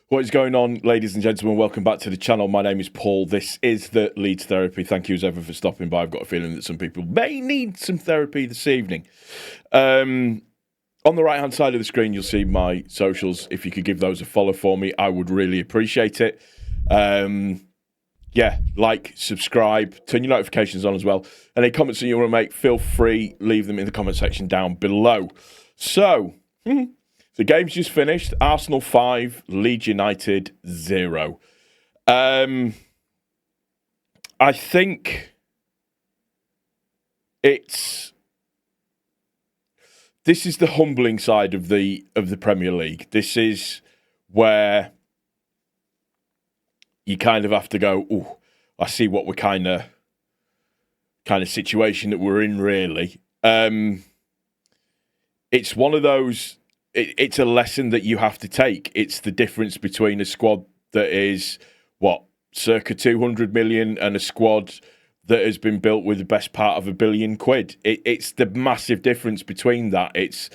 What is going on, ladies and gentlemen? Welcome back to the channel. My name is Paul. This is the Leeds Therapy. Thank you as ever for stopping by. I've got a feeling that some people may need some therapy this evening. On the right-hand side of the screen, you'll see my socials. If you could give those a follow for me, I would really appreciate it. Like, subscribe, turn your notifications on as well. Any comments that you want to make, feel free, leave them in the comment section down below. So, the game's just finished. Arsenal 5, Leeds United 0. I think this is the humbling side of the Premier League. This is where you kind of have to go, oh, I see what we're kind of situation that we're in, really. It's one of those. It's a lesson that you have to take. It's the difference between a squad that is, circa 200 million and a squad that has been built with the best part of £1 billion. It's the massive difference between that. It's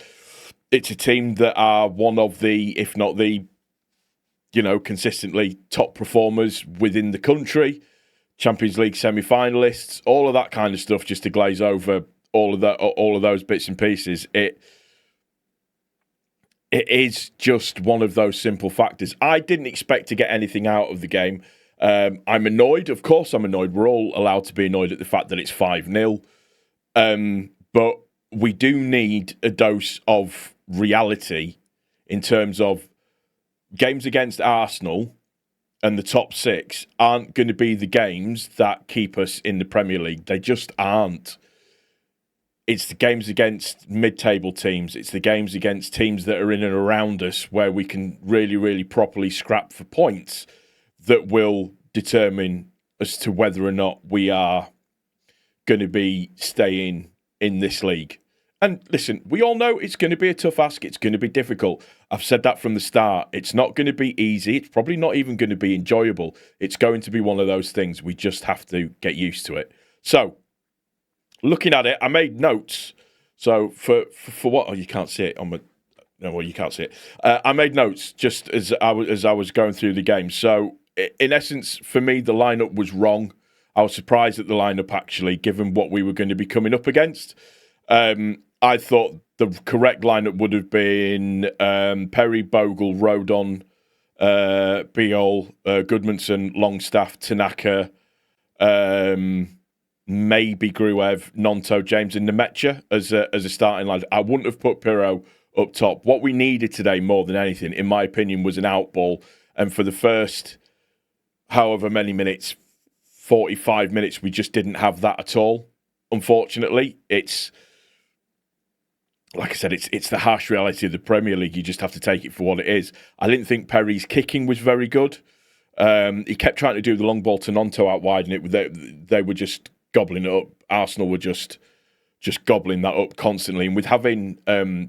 a team that are one of the, if not the, consistently top performers within the country, Champions League semi-finalists, all of that kind of stuff, just to glaze over all of those bits and pieces. It is just one of those simple factors. I didn't expect to get anything out of the game. I'm annoyed. Of course I'm annoyed. We're all allowed to be annoyed at the fact that it's 5-0. But we do need a dose of reality in terms of games against Arsenal and the top six aren't going to be the games that keep us in the Premier League. They just aren't. It's the games against mid-table teams. It's the games against teams that are in and around us where we can really, really properly scrap for points that will determine as to whether or not we are going to be staying in this league. And listen, we all know it's going to be a tough ask. It's going to be difficult. I've said that from the start. It's not going to be easy. It's probably not even going to be enjoyable. It's going to be one of those things. We just have to get used to it. So, looking at it, I made notes. So for what? Oh, you can't see it on my. No, well, you can't see it. I made notes just as I was going through the game. So in essence, for me, the lineup was wrong. I was surprised at the lineup actually, given what we were going to be coming up against. I thought the correct lineup would have been Perry, Bogle, Rodon, Biol, Goodmanson, Longstaff, Tanaka. Maybe Gruev, Nonto, James and Nemecha as a starting line. I wouldn't have put Pirro up top. What we needed today more than anything, in my opinion, was an out ball. And for the first however many minutes, 45 minutes, we just didn't have that at all. Unfortunately, it's like I said, it's the harsh reality of the Premier League. You just have to take it for what it is. I didn't think Perry's kicking was very good. He kept trying to do the long ball to Nonto out wide, and they were just gobbling it up. Arsenal were just gobbling that up constantly. And with having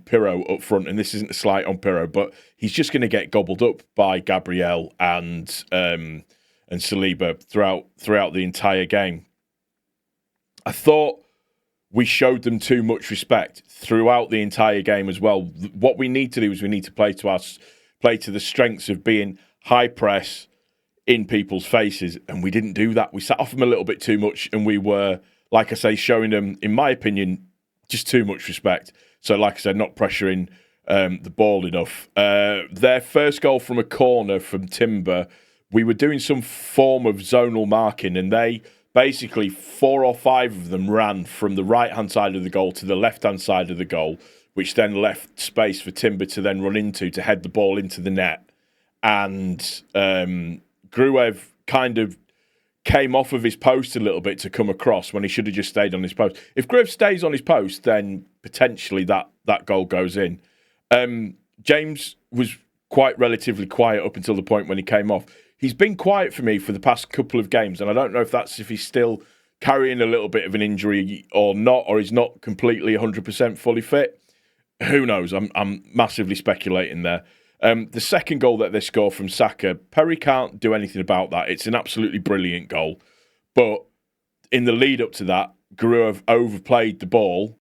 Pirro up front, and this isn't a slight on Pirro, but he's just going to get gobbled up by Gabriel and Saliba throughout the entire game. I thought we showed them too much respect throughout the entire game as well. What we need to do is we need to play to the strengths of being high press in people's faces, and we didn't do that. We sat off them a little bit too much, and we were, like I say, showing them, in my opinion, just too much respect. So, like I said, not pressuring the ball enough. Their first goal from a corner from Timber, we were doing some form of zonal marking, and they basically 4 or 5 of them ran from the right-hand side of the goal to the left-hand side of the goal, which then left space for Timber to then run into to head the ball into the net. And Gruev kind of came off of his post a little bit to come across when he should have just stayed on his post. If Gruev stays on his post, then potentially that goal goes in. James was quite relatively quiet up until the point when he came off. He's been quiet for me for the past couple of games, and I don't know if he's still carrying a little bit of an injury or not, or he's not completely 100% fully fit. Who knows? I'm massively speculating there. The second goal that they score from Saka, Perry can't do anything about that. It's an absolutely brilliant goal. But in the lead up to that, Gruev overplayed the ball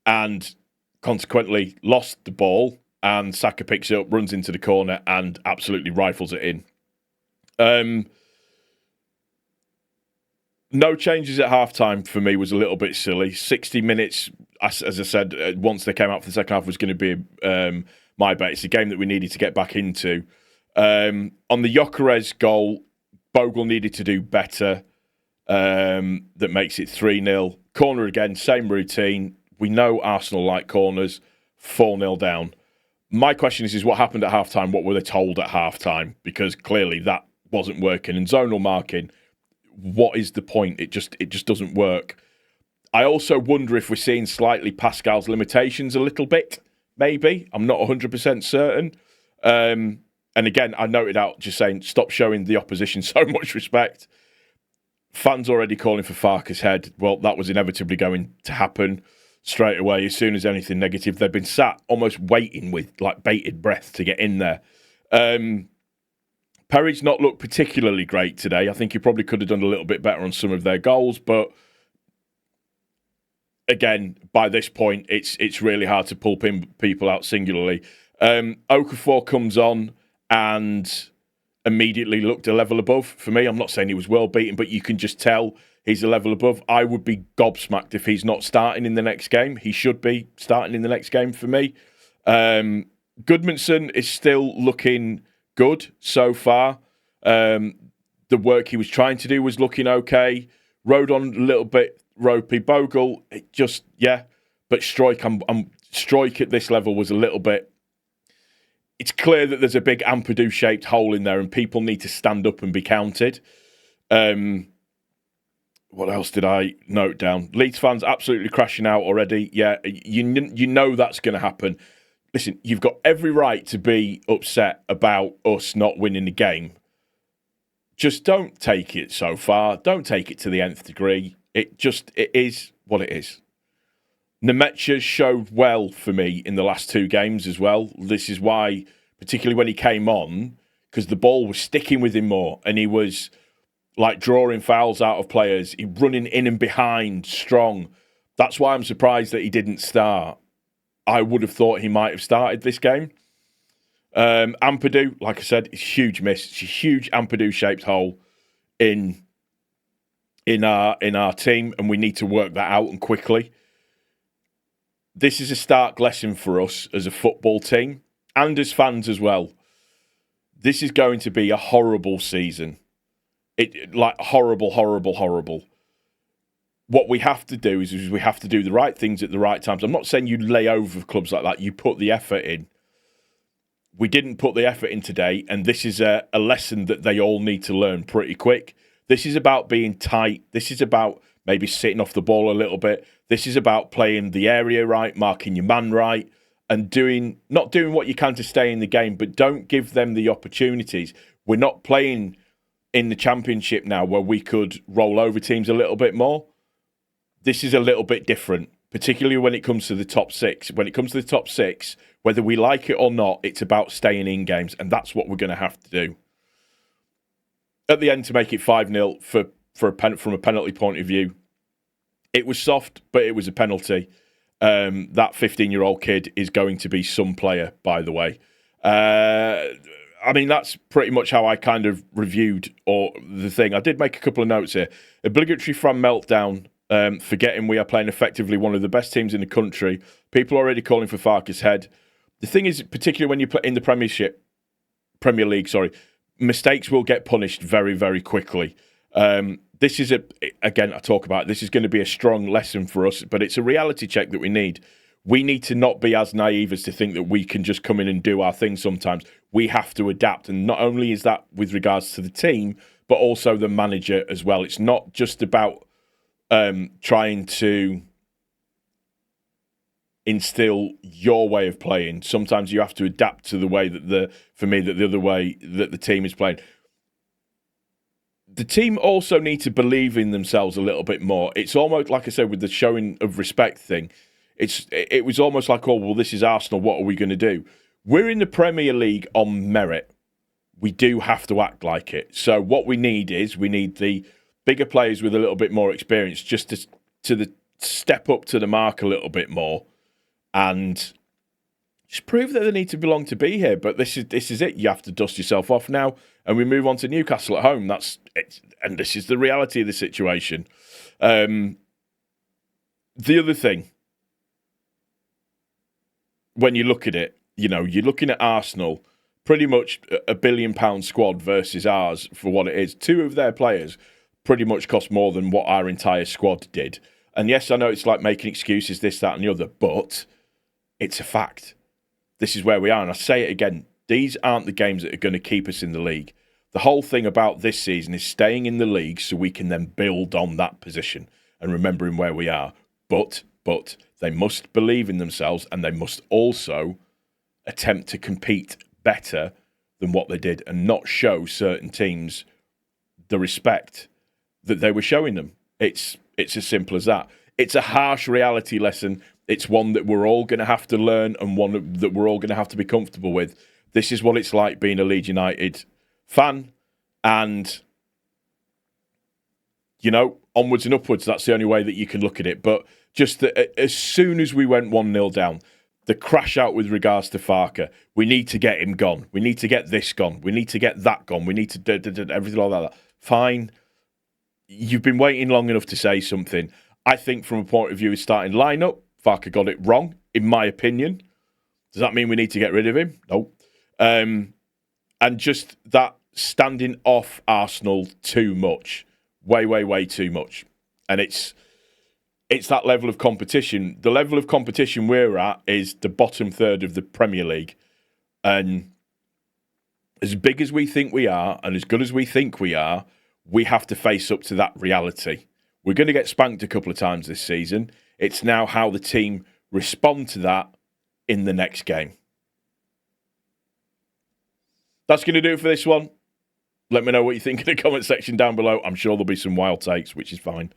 and consequently lost the ball and Saka picks it up, runs into the corner, and absolutely rifles it in. No changes at halftime for me was a little bit silly. 60 minutes, as I said, once they came out for the second half, was going to be my bet. It's a game that we needed to get back into. On the Gyökeres goal, Bogle needed to do better. That makes it 3-0. Corner again, same routine. We know Arsenal like corners. 4-0 down. My question is what happened at halftime? What were they told at halftime? Because clearly that wasn't working. And zonal marking, what is the point? It just doesn't work. I also wonder if we're seeing slightly Pascal's limitations a little bit. Maybe. I'm not 100% certain. And again, I noted out just saying, stop showing the opposition so much respect. Fans already calling for Farke's head. Well, that was inevitably going to happen straight away. As soon as anything negative, they've been sat almost waiting with like bated breath to get in there. Perry's not looked particularly great today. I think he probably could have done a little bit better on some of their goals, but again, by this point, it's really hard to pull people out singularly. Okafor comes on and immediately looked a level above for me. I'm not saying he was well beaten, but you can just tell he's a level above. I would be gobsmacked if he's not starting in the next game. He should be starting in the next game for me. Goodmanson is still looking good so far. The work he was trying to do was looking okay. Rode on a little bit ropey. Bogle, but Struijk at this level was a little bit. It's clear that there's a big Ampadu-shaped hole in there, and people need to stand up and be counted. What else did I note down? Leeds fans absolutely crashing out already. Yeah, you know that's going to happen. Listen, you've got every right to be upset about us not winning the game. Just don't take it so far. Don't take it to the nth degree. It is what it is. Nemetcha showed well for me in the last two games as well. This is why, particularly when he came on, because the ball was sticking with him more and he was like drawing fouls out of players. He running in and behind, strong. That's why I'm surprised that he didn't start. I would have thought he might have started this game. Ampadu, like I said, it's a huge miss. It's a huge Ampadu-shaped hole in our team, and we need to work that out and quickly. This is a stark lesson for us as a football team and as fans as well. This is going to be a horrible season. Horrible. What we have to do is we have to do the right things at the right times. I'm not saying you lay over clubs like that. You put the effort in. We didn't put the effort in today, and this is a lesson that they all need to learn pretty quick. This is about being tight. This is about maybe sitting off the ball a little bit. This is about playing the area right, marking your man right, and not doing what you can to stay in the game, but don't give them the opportunities. We're not playing in the Championship now where we could roll over teams a little bit more. This is a little bit different, particularly when it comes to the top six. When it comes to the top six, whether we like it or not, it's about staying in games, and that's what we're going to have to do. At the end, to make it 5-0 from a penalty point of view, it was soft, but it was a penalty. That 15-year-old kid is going to be some player, by the way. That's pretty much how I kind of reviewed the thing. I did make a couple of notes here. Obligatory Fran meltdown, forgetting we are playing effectively one of the best teams in the country. People already calling for Farke's head. The thing is, particularly when you play in the Premier League, mistakes will get punished very, very quickly. This is this is going to be a strong lesson for us, but it's a reality check that we need. We need to not be as naive as to think that we can just come in and do our thing sometimes. We have to adapt, and not only is that with regards to the team, but also the manager as well. It's not just about trying to instill your way of playing. Sometimes you have to adapt to the way that the other way that the team is playing. The team also need to believe in themselves a little bit more. It's almost like I said with the showing of respect thing. It was almost like, this is Arsenal. What are we going to do? We're in the Premier League on merit. We do have to act like it. So what we need the bigger players with a little bit more experience just to step up to the mark a little bit more and just prove that they need to belong to be here. But this is it. You have to dust yourself off now, and we move on to Newcastle at home. That's it, and this is the reality of the situation. The other thing, when you look at it, you're looking at Arsenal, pretty much a £1 billion squad versus ours for what it is. Two of their players pretty much cost more than what our entire squad did. And yes, I know it's like making excuses, this, that, and the other, but it's a fact. This is where we are. And I say it again, these aren't the games that are going to keep us in the league. The whole thing about this season is staying in the league so we can then build on that position and remembering where we are. But they must believe in themselves, and they must also attempt to compete better than what they did and not show certain teams the respect that they were showing them. It's as simple as that. It's a harsh reality lesson. It's one that we're all going to have to learn, and one that we're all going to have to be comfortable with. This is what it's like being a Leeds United fan, and onwards and upwards. That's the only way that you can look at it. But just that as soon as we went 1-0 down, the crash out with regards to Farke, we need to get him gone. We need to get this gone. We need to get that gone. We need to do everything like that. Fine. You've been waiting long enough to say something. I think from a point of view of starting lineup, Farke got it wrong, in my opinion. Does that mean we need to get rid of him? No. And just that standing off Arsenal too much. Way too much. And it's that level of competition. The level of competition we're at is the bottom third of the Premier League. And as big as we think we are, and as good as we think we are, we have to face up to that reality. We're going to get spanked a couple of times this season. It's now how the team respond to that in the next game. That's going to do it for this one. Let me know what you think in the comment section down below. I'm sure there'll be some wild takes, which is fine.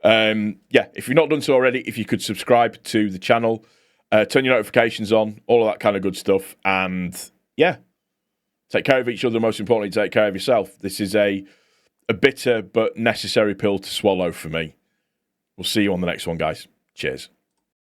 If you've not done so already, if you could subscribe to the channel, turn your notifications on, all of that kind of good stuff. And take care of each other. Most importantly, take care of yourself. This is a bitter but necessary pill to swallow for me. We'll see you on the next one, guys. Cheers.